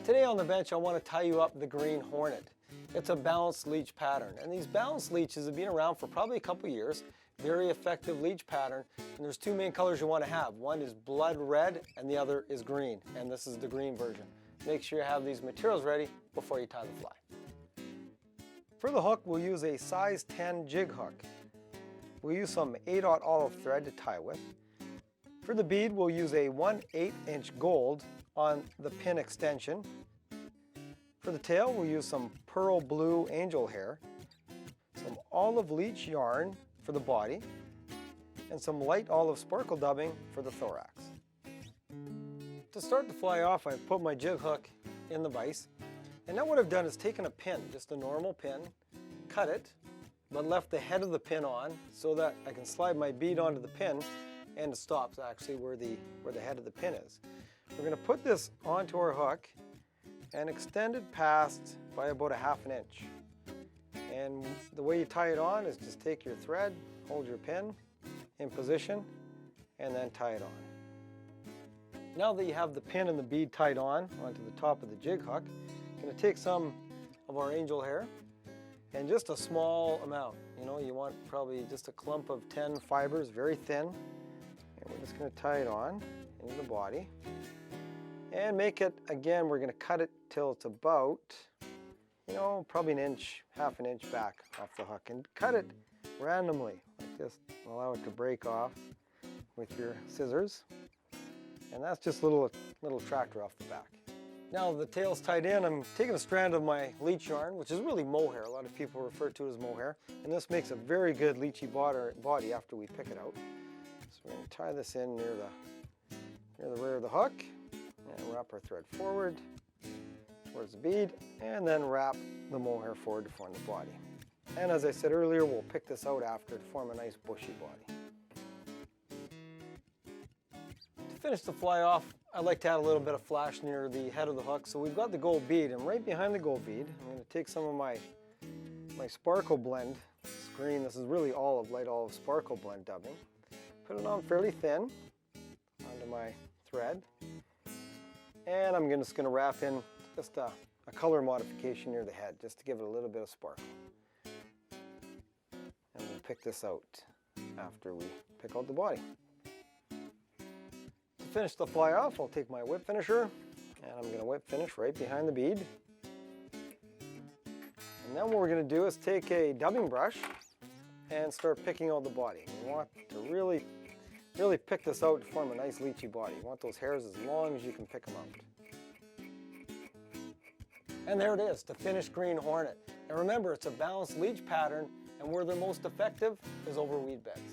Today on the bench I want to tie you up the green Hornet. It's a balanced leech pattern, and these balanced leeches have been around for probably a couple years. Very effective leech pattern, and there's two main colors you want to have. One is blood red and the other is green, and this is the green version. Make sure you have these materials ready before you tie the fly. For the hook we'll use a size 10 jig hook. We'll use some 8/0 olive thread to tie with. For the bead we'll use a 1/8 inch gold on the pin extension. For the tail we'll use some pearl blue angel hair, some olive leech yarn for the body, and some light olive sparkle dubbing for the thorax. To start the fly off, I've put my jig hook in the vise, and now what I've done is taken a pin, just a normal pin, cut it, but left the head of the pin on so that I can slide my bead onto the pin and it stops actually where the head of the pin is. We're going to put this onto our hook and extend it past by about a 1/2 inch. And the way you tie it on is just take your thread, hold your pin in position, and then tie it on. Now that you have the pin and the bead tied on onto the top of the jig hook, I'm going to take some of our angel hair and just a small amount. You know, you want probably just a clump of 10 fibers, very thin. And we're just going to tie it on into the body. And make it, again, we're going to cut it till it's about, you know, probably an inch, 1/2 inch back off the hook. And cut it randomly, like this. Allow it to break off with your scissors. And that's just a little tractor off the back. Now the tail's tied in, I'm taking a strand of my leech yarn, which is really mohair. A lot of people refer to it as mohair. And this makes a very good leechy body after we pick it out. So we're going to tie this in near the rear of the hook and wrap our thread forward towards the bead, and then wrap the mohair forward to form the body. And as I said earlier, we'll pick this out after to form a nice bushy body. To finish the fly off, I like to add a little bit of flash near the head of the hook. So we've got the gold bead, and right behind the gold bead, I'm going to take some of my sparkle blend. This green, this is really light olive sparkle blend dubbing. Put it on fairly thin onto my thread. And I'm just going to wrap in just a color modification near the head, just to give it a little bit of sparkle. And we'll pick this out after we pick out the body. To finish the fly off, I'll take my whip finisher, and I'm going to whip finish right behind the bead. And then what we're going to do is take a dubbing brush and start picking out the body. We want to really pick this out to form a nice leechy body. You want those hairs as long as you can pick them out. And there it is, the finished green Hornet. And remember, it's a balanced leech pattern, and where they're most effective is over weed beds.